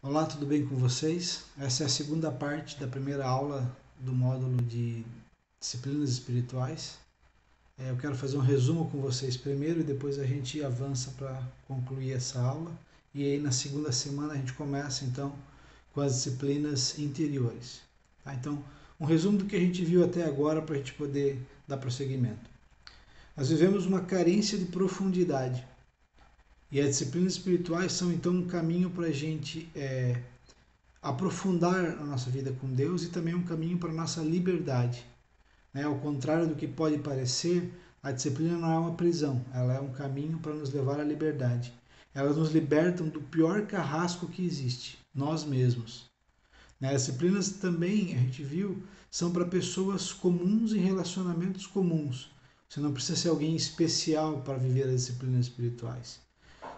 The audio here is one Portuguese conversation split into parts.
Olá, tudo bem com vocês? Essa é a segunda parte da primeira aula do módulo de disciplinas espirituais. Eu quero fazer um resumo com vocês primeiro e depois a gente avança para concluir essa aula. E aí na segunda semana a gente começa então com as disciplinas interiores. Tá? Então, um resumo do que a gente viu até agora para a gente poder dar prosseguimento. Nós vivemos uma carência de profundidade. E as disciplinas espirituais são então um caminho para a gente aprofundar a nossa vida com Deus e também um caminho para a nossa liberdade. Ao contrário do que pode parecer, a disciplina não é uma prisão, ela é um caminho para nos levar à liberdade. Elas nos libertam do pior carrasco que existe, nós mesmos. As disciplinas também, a gente viu, são para pessoas comuns em relacionamentos comuns. Você não precisa ser alguém especial para viver as disciplinas espirituais.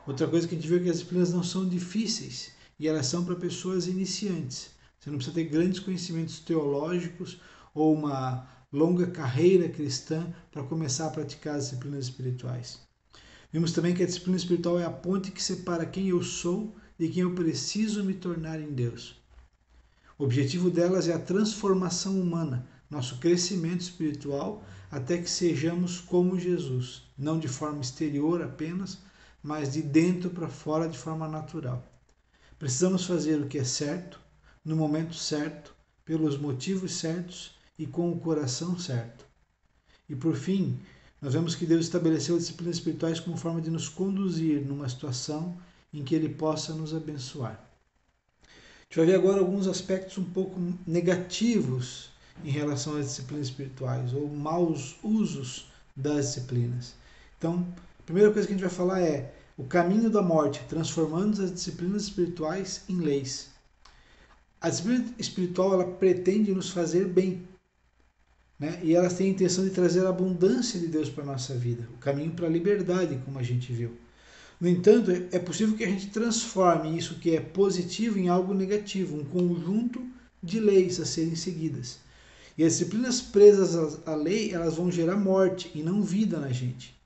Outra coisa que a gente viu é que as disciplinas não são difíceis e elas são para pessoas iniciantes. Você não precisa ter grandes conhecimentos teológicos ou uma longa carreira cristã para começar a praticar as disciplinas espirituais. Vimos também que a disciplina espiritual é a ponte que separa quem eu sou de quem eu preciso me tornar em Deus. O objetivo delas é a transformação humana, nosso crescimento espiritual, até que sejamos como Jesus, não de forma exterior apenas, mas de dentro para fora de forma natural. Precisamos fazer o que é certo, no momento certo, pelos motivos certos e com o coração certo. E por fim, nós vemos que Deus estabeleceu as disciplinas espirituais como forma de nos conduzir numa situação em que Ele possa nos abençoar. A gente vai ver agora alguns aspectos um pouco negativos em relação às disciplinas espirituais, ou maus usos das disciplinas. Então, a primeira coisa que a gente vai falar é o caminho da morte, transformando as disciplinas espirituais em leis. A disciplina espiritual ela pretende nos fazer bem, né? E elas têm a intenção de trazer a abundância de Deus para a nossa vida, o caminho para a liberdade, como a gente viu. No entanto, é possível que a gente transforme isso que é positivo em algo negativo, um conjunto de leis a serem seguidas. E as disciplinas presas à lei, elas vão gerar morte e não vida na gente.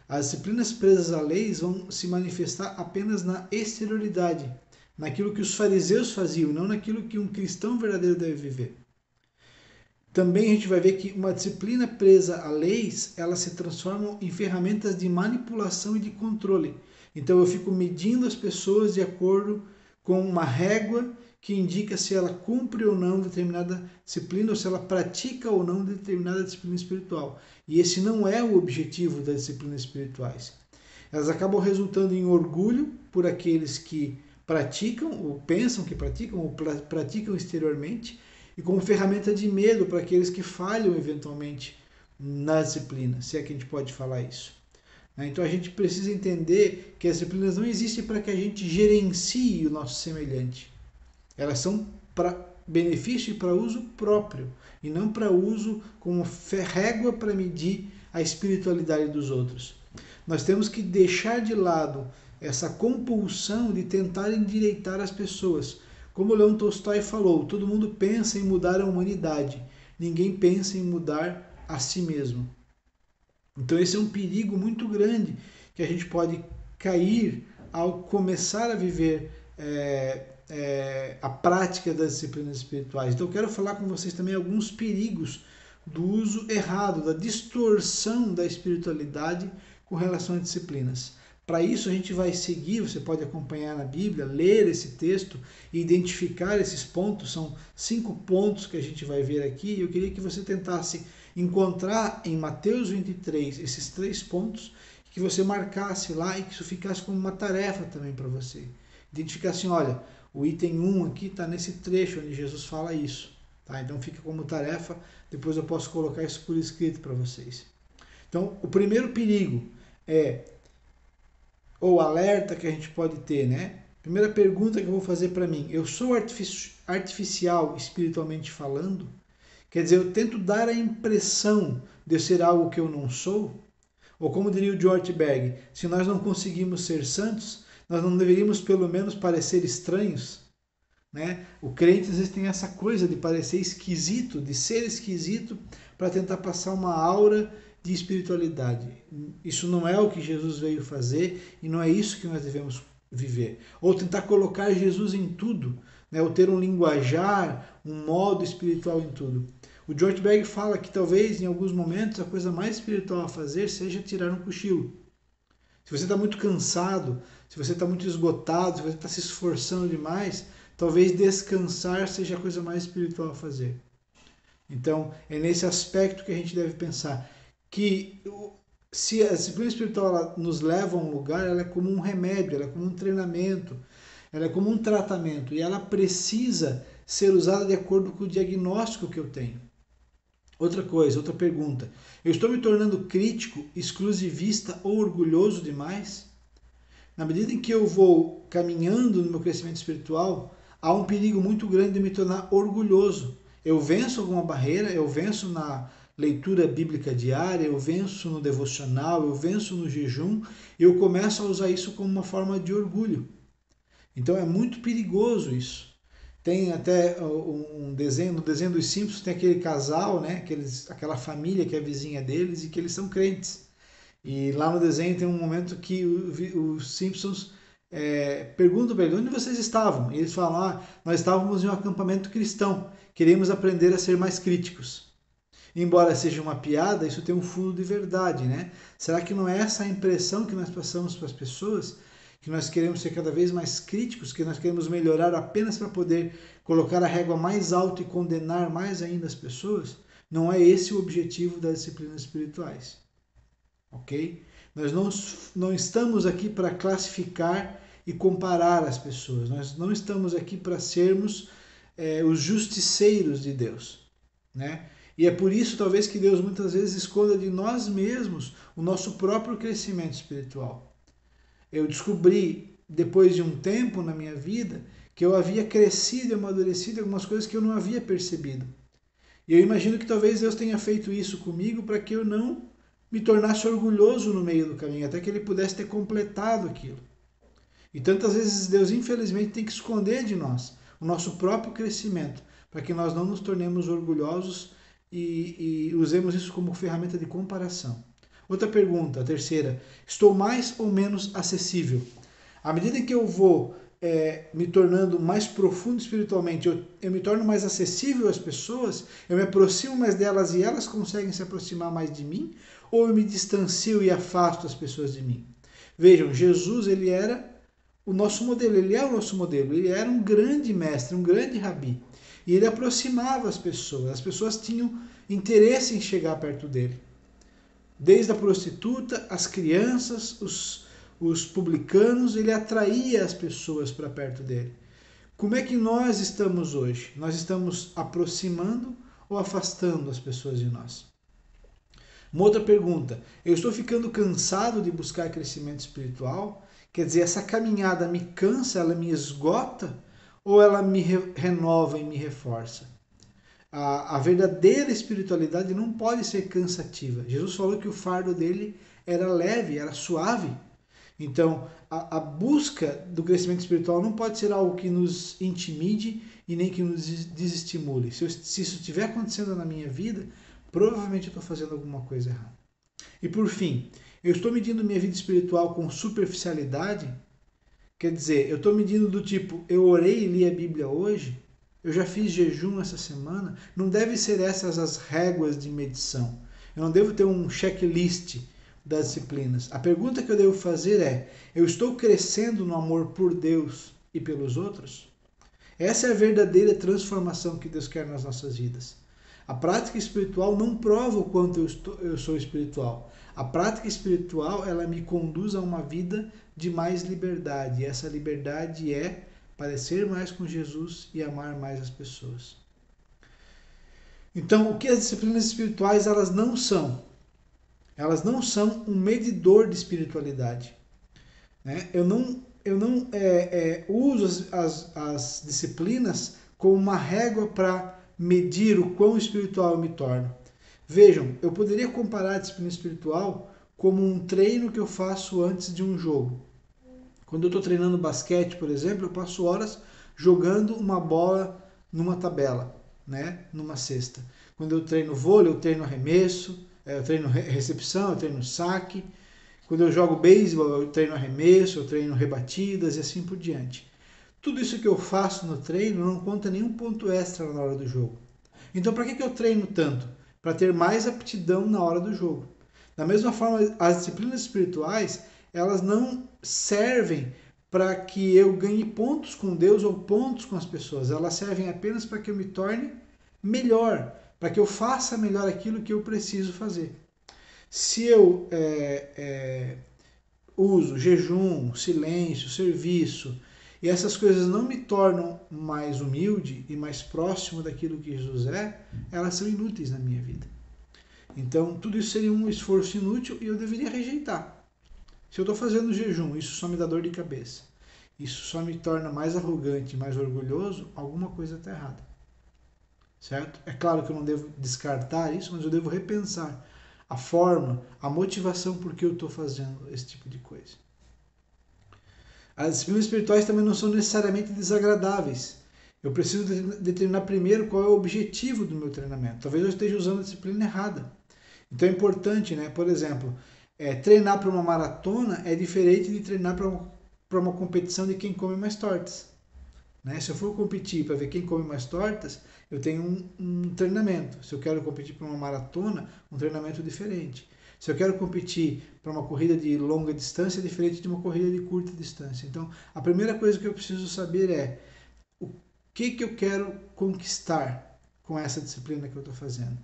As disciplinas presas à lei vão se manifestar apenas na exterioridade, naquilo que os fariseus faziam, não naquilo que um cristão verdadeiro deve viver. Também a gente vai ver que uma disciplina presa a leis, elas se transformam em ferramentas de manipulação e de controle. Então eu fico medindo as pessoas de acordo com uma régua que indica se ela cumpre ou não determinada disciplina ou se ela pratica ou não determinada disciplina espiritual. E esse não é o objetivo das disciplinas espirituais. Elas acabam resultando em orgulho por aqueles que praticam ou pensam que praticam ou praticam exteriormente e como ferramenta de medo para aqueles que falham eventualmente na disciplina, se é que a gente pode falar isso. Então a gente precisa entender que as disciplinas não existem para que a gente gerencie o nosso semelhante. Elas são para benefício e para uso próprio, e não para uso como régua para medir a espiritualidade dos outros. Nós temos que deixar de lado essa compulsão de tentar endireitar as pessoas. Como Leon Tolstói falou, todo mundo pensa em mudar a humanidade, ninguém pensa em mudar a si mesmo. Então esse é um perigo muito grande que a gente pode cair ao começar a viver a prática das disciplinas espirituais. Então eu quero falar com vocês também alguns perigos do uso errado, da distorção da espiritualidade com relação às disciplinas. Para isso a gente vai seguir, você pode acompanhar na Bíblia, ler esse texto e identificar esses pontos, são 5 pontos que a gente vai ver aqui. Eu queria que você tentasse encontrar em Mateus 23 esses 3 pontos, que você marcasse lá e que isso ficasse como uma tarefa também para você. Identificar assim, olha, o item 1 aqui está nesse trecho onde Jesus fala isso. Tá? Então fica como tarefa, depois eu posso colocar isso por escrito para vocês. Então, o primeiro perigo ou alerta que a gente pode ter, né? Primeira pergunta que eu vou fazer para mim, eu sou artificial espiritualmente falando? Quer dizer, eu tento dar a impressão de ser algo que eu não sou? Ou como diria o George Berg, se nós não conseguimos ser santos, nós não deveríamos pelo menos parecer estranhos? Né? O crente às vezes tem essa coisa de parecer esquisito, de ser esquisito, para tentar passar uma aura de espiritualidade. Isso não é o que Jesus veio fazer e não é isso que nós devemos viver. Ou tentar colocar Jesus em tudo, né? Ou ter um linguajar, um modo espiritual em tudo. O George Berg fala que talvez em alguns momentos a coisa mais espiritual a fazer seja tirar um cochilo. Se você está muito cansado, se você está muito esgotado, se você está se esforçando demais, talvez descansar seja a coisa mais espiritual a fazer. Então, é nesse aspecto que a gente deve pensar que se a disciplina espiritual ela nos leva a um lugar, ela é como um remédio, ela é como um treinamento, ela é como um tratamento e ela precisa ser usada de acordo com o diagnóstico que eu tenho. Outra coisa, outra pergunta. Eu estou me tornando crítico, exclusivista ou orgulhoso demais? Na medida em que eu vou caminhando no meu crescimento espiritual, há um perigo muito grande de me tornar orgulhoso. Eu venço alguma barreira, eu venço na leitura bíblica diária, eu venço no devocional, eu venço no jejum, e eu começo a usar isso como uma forma de orgulho. Então é muito perigoso isso. Tem até um desenho, no desenho dos Simpsons tem aquele casal, né, aquela família que é vizinha deles e que eles são crentes. E lá no desenho tem um momento que os Simpsons perguntam para ele, onde vocês estavam? E eles falam, nós estávamos em um acampamento cristão, queríamos aprender a ser mais críticos. Embora seja uma piada, isso tem um fundo de verdade, né? Será que não é essa a impressão que nós passamos para as pessoas? Que nós queremos ser cada vez mais críticos, que nós queremos melhorar apenas para poder colocar a régua mais alta e condenar mais ainda as pessoas? Não é esse o objetivo das disciplinas espirituais. Ok? Nós não estamos aqui para classificar e comparar as pessoas. Nós não estamos aqui para sermos os justiceiros de Deus, né? E é por isso, talvez, que Deus muitas vezes esconda de nós mesmos o nosso próprio crescimento espiritual. Eu descobri, depois de um tempo na minha vida, que eu havia crescido e amadurecido em algumas coisas que eu não havia percebido. E eu imagino que talvez Deus tenha feito isso comigo para que eu não me tornasse orgulhoso no meio do caminho, até que Ele pudesse ter completado aquilo. E tantas vezes Deus, infelizmente, tem que esconder de nós o nosso próprio crescimento, para que nós não nos tornemos orgulhosos e usemos isso como ferramenta de comparação. Outra pergunta, a terceira. Estou mais ou menos acessível? À medida que eu vou me tornando mais profundo espiritualmente, eu me torno mais acessível às pessoas, eu me aproximo mais delas e elas conseguem se aproximar mais de mim, ou eu me distancio e afasto as pessoas de mim? Vejam, Jesus, ele era o nosso modelo, ele é o nosso modelo, ele era um grande mestre, um grande rabi, e ele aproximava as pessoas tinham interesse em chegar perto dele. Desde a prostituta, as crianças, os publicanos, ele atraía as pessoas para perto dele. Como é que nós estamos hoje? Nós estamos aproximando ou afastando as pessoas de nós? Uma outra pergunta, eu estou ficando cansado de buscar crescimento espiritual? Quer dizer, essa caminhada me cansa, ela me esgota? Ou ela me renova e me reforça? A verdadeira espiritualidade não pode ser cansativa. Jesus falou que o fardo dele era leve, era suave. Então, a busca do crescimento espiritual não pode ser algo que nos intimide e nem que nos desestimule. Se isso estiver acontecendo na minha vida, provavelmente eu estou fazendo alguma coisa errada. E por fim, eu estou medindo minha vida espiritual com superficialidade? Quer dizer, eu estou medindo do tipo, eu orei e li a Bíblia hoje? Eu já fiz jejum essa semana? Não deve ser essas as réguas de medição. Eu não devo ter um checklist das disciplinas. A pergunta que eu devo fazer é, eu estou crescendo no amor por Deus e pelos outros? Essa é a verdadeira transformação que Deus quer nas nossas vidas. A prática espiritual não prova o quanto eu sou espiritual. A prática espiritual, ela me conduz a uma vida de mais liberdade. E essa liberdade é parecer mais com Jesus e amar mais as pessoas. Então, o que as disciplinas espirituais elas não são? Elas não são um medidor de espiritualidade. Né? Eu não uso as disciplinas como uma régua para medir o quão espiritual eu me torno. Vejam, eu poderia comparar a disciplina espiritual como um treino que eu faço antes de um jogo. Quando eu estou treinando basquete, por exemplo, eu passo horas jogando uma bola numa tabela, né? Numa cesta. Quando eu treino vôlei, eu treino arremesso, eu treino recepção, eu treino saque. Quando eu jogo beisebol, eu treino arremesso, eu treino rebatidas e assim por diante. Tudo isso que eu faço no treino não conta nenhum ponto extra na hora do jogo. Então, para que eu treino tanto? Para ter mais aptidão na hora do jogo. Da mesma forma, as disciplinas espirituais, elas não servem para que eu ganhe pontos com Deus ou pontos com as pessoas. Elas servem apenas para que eu me torne melhor, para que eu faça melhor aquilo que eu preciso fazer. Se eu uso jejum, silêncio, serviço, e essas coisas não me tornam mais humilde e mais próximo daquilo que Jesus é, elas são inúteis na minha vida. Então, tudo isso seria um esforço inútil e eu deveria rejeitar. Se eu estou fazendo jejum, isso só me dá dor de cabeça, isso só me torna mais arrogante, mais orgulhoso, alguma coisa está errada. Certo? É claro que eu não devo descartar isso, mas eu devo repensar a forma, a motivação por que eu estou fazendo esse tipo de coisa. As disciplinas espirituais também não são necessariamente desagradáveis. Eu preciso determinar primeiro qual é o objetivo do meu treinamento. Talvez eu esteja usando a disciplina errada. Então é importante, né? Por exemplo, treinar para uma maratona é diferente de treinar para uma competição de quem come mais tortas. Né? Se eu for competir para ver quem come mais tortas, eu tenho um treinamento. Se eu quero competir para uma maratona, um treinamento diferente. Se eu quero competir para uma corrida de longa distância, é diferente de uma corrida de curta distância. Então, a primeira coisa que eu preciso saber é o que eu quero conquistar com essa disciplina que eu estou fazendo.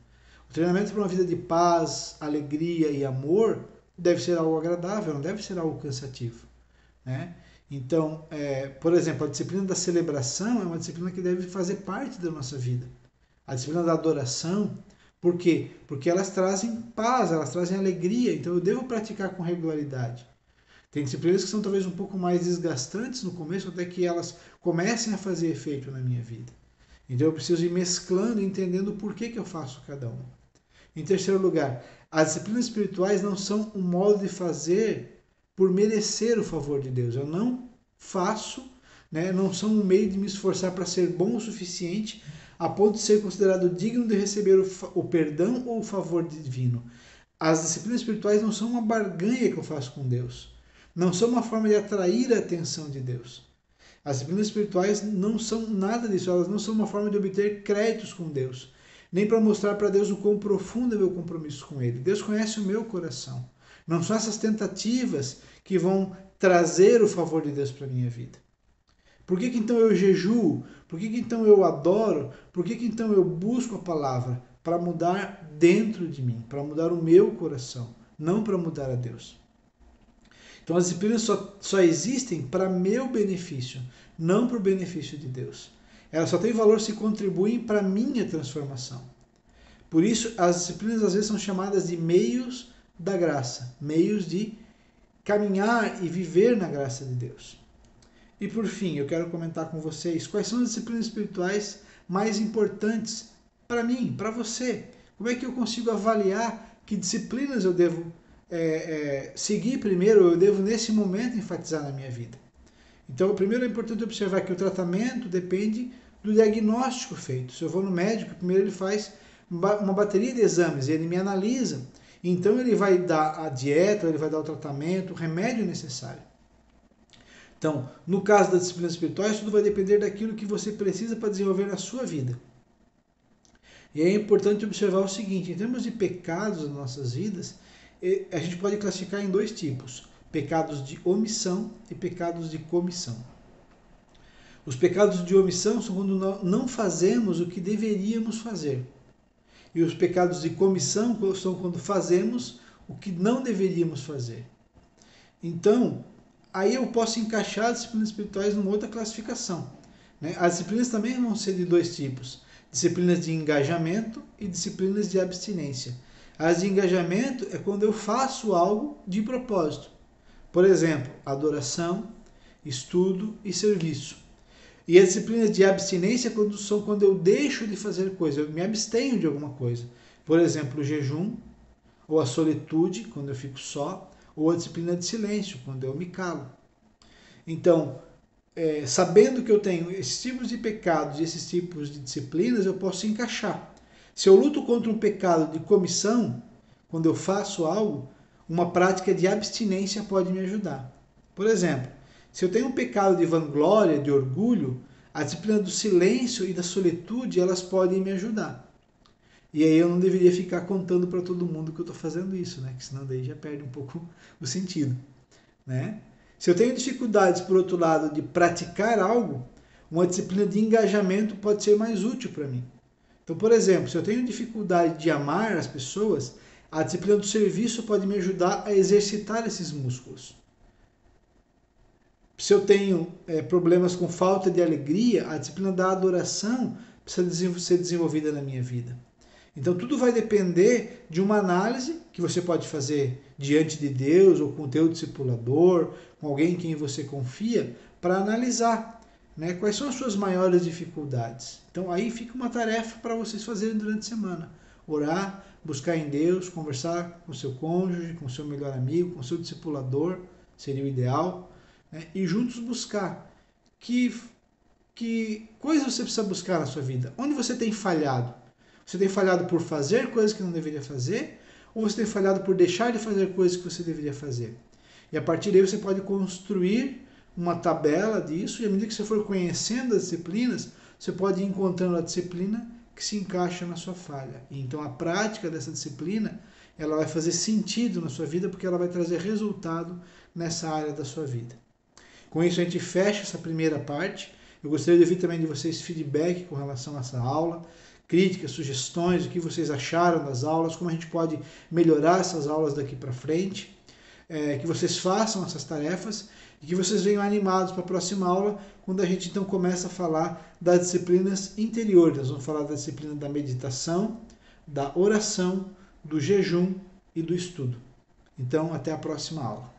O treinamento para uma vida de paz, alegria e amor deve ser algo agradável, não deve ser algo cansativo. Né? Então, por exemplo, a disciplina da celebração é uma disciplina que deve fazer parte da nossa vida. A disciplina da adoração, por quê? Porque elas trazem paz, elas trazem alegria, então eu devo praticar com regularidade. Tem disciplinas que são talvez um pouco mais desgastantes no começo, até que elas comecem a fazer efeito na minha vida. Então eu preciso ir mesclando e entendendo o porquê que eu faço cada uma. Em terceiro lugar, as disciplinas espirituais não são um modo de fazer por merecer o favor de Deus. Eu não faço, né, não são um meio de me esforçar para ser bom o suficiente a ponto de ser considerado digno de receber o perdão ou o favor divino. As disciplinas espirituais não são uma barganha que eu faço com Deus. Não são uma forma de atrair a atenção de Deus. As disciplinas espirituais não são nada disso. Elas não são uma forma de obter créditos com Deus. Nem para mostrar para Deus o quão profundo é meu compromisso com Ele. Deus conhece o meu coração. Não são essas tentativas que vão trazer o favor de Deus para a minha vida. Por que então eu jejuo? Por que então eu adoro? Por que então eu busco a palavra? Para mudar dentro de mim, para mudar o meu coração, não para mudar a Deus. Então as disciplinas só existem para meu benefício, não para o benefício de Deus. Elas só têm valor se contribuem para a minha transformação. Por isso, as disciplinas às vezes são chamadas de meios da graça, meios de caminhar e viver na graça de Deus. E por fim, eu quero comentar com vocês quais são as disciplinas espirituais mais importantes para mim, para você. Como é que eu consigo avaliar que disciplinas eu devo seguir primeiro, eu devo nesse momento enfatizar na minha vida? Então, primeiro é importante observar que o tratamento depende do diagnóstico feito. Se eu vou no médico, primeiro ele faz uma bateria de exames, ele me analisa, então ele vai dar a dieta, ele vai dar o tratamento, o remédio necessário. Então, no caso das disciplinas espirituais, tudo vai depender daquilo que você precisa para desenvolver na sua vida. E é importante observar o seguinte, em termos de pecados nas nossas vidas, a gente pode classificar em dois tipos, pecados de omissão e pecados de comissão. Os pecados de omissão são quando não fazemos o que deveríamos fazer. E os pecados de comissão são quando fazemos o que não deveríamos fazer. Então, aí eu posso encaixar as disciplinas espirituais numa outra classificação. Né? As disciplinas também vão ser de dois tipos. Disciplinas de engajamento e disciplinas de abstinência. As de engajamento é quando eu faço algo de propósito. Por exemplo, adoração, estudo e serviço. E as disciplinas de abstinência são quando eu deixo de fazer coisa, eu me abstenho de alguma coisa. Por exemplo, o jejum, ou a solitude, quando eu fico só, ou a disciplina de silêncio, quando eu me calo. Então, sabendo que eu tenho esses tipos de pecados e esses tipos de disciplinas, eu posso encaixar. Se eu luto contra um pecado de comissão, quando eu faço algo, uma prática de abstinência pode me ajudar. Por exemplo, se eu tenho um pecado de vanglória, de orgulho, a disciplina do silêncio e da solitude, elas podem me ajudar. E aí eu não deveria ficar contando para todo mundo que eu estou fazendo isso, né? Que senão daí já perde um pouco o sentido, né? Se eu tenho dificuldades, por outro lado, de praticar algo, uma disciplina de engajamento pode ser mais útil para mim. Então, por exemplo, se eu tenho dificuldade de amar as pessoas, a disciplina do serviço pode me ajudar a exercitar esses músculos. Se eu tenho problemas com falta de alegria, a disciplina da adoração precisa ser desenvolvida na minha vida. Então tudo vai depender de uma análise que você pode fazer diante de Deus ou com o teu discipulador, com alguém em quem você confia, para analisar, né, quais são as suas maiores dificuldades. Então aí fica uma tarefa para vocês fazerem durante a semana. Orar, buscar em Deus, conversar com o seu cônjuge, com o seu melhor amigo, com o seu discipulador, seria o ideal, né, e juntos buscar que coisas você precisa buscar na sua vida. Onde você tem falhado? Você tem falhado por fazer coisas que não deveria fazer? Ou você tem falhado por deixar de fazer coisas que você deveria fazer? E a partir daí você pode construir uma tabela disso, e à medida que você for conhecendo as disciplinas, você pode ir encontrando a disciplina que se encaixa na sua falha. E então a prática dessa disciplina, ela vai fazer sentido na sua vida, porque ela vai trazer resultado nessa área da sua vida. Com isso a gente fecha essa primeira parte. Eu gostaria de ouvir também de vocês feedback com relação a essa aula, críticas, sugestões, o que vocês acharam das aulas, como a gente pode melhorar essas aulas daqui para frente, que vocês façam essas tarefas e que vocês venham animados para a próxima aula, quando a gente então começa a falar das disciplinas interiores. Nós vamos falar da disciplina da meditação, da oração, do jejum e do estudo. Então, até a próxima aula.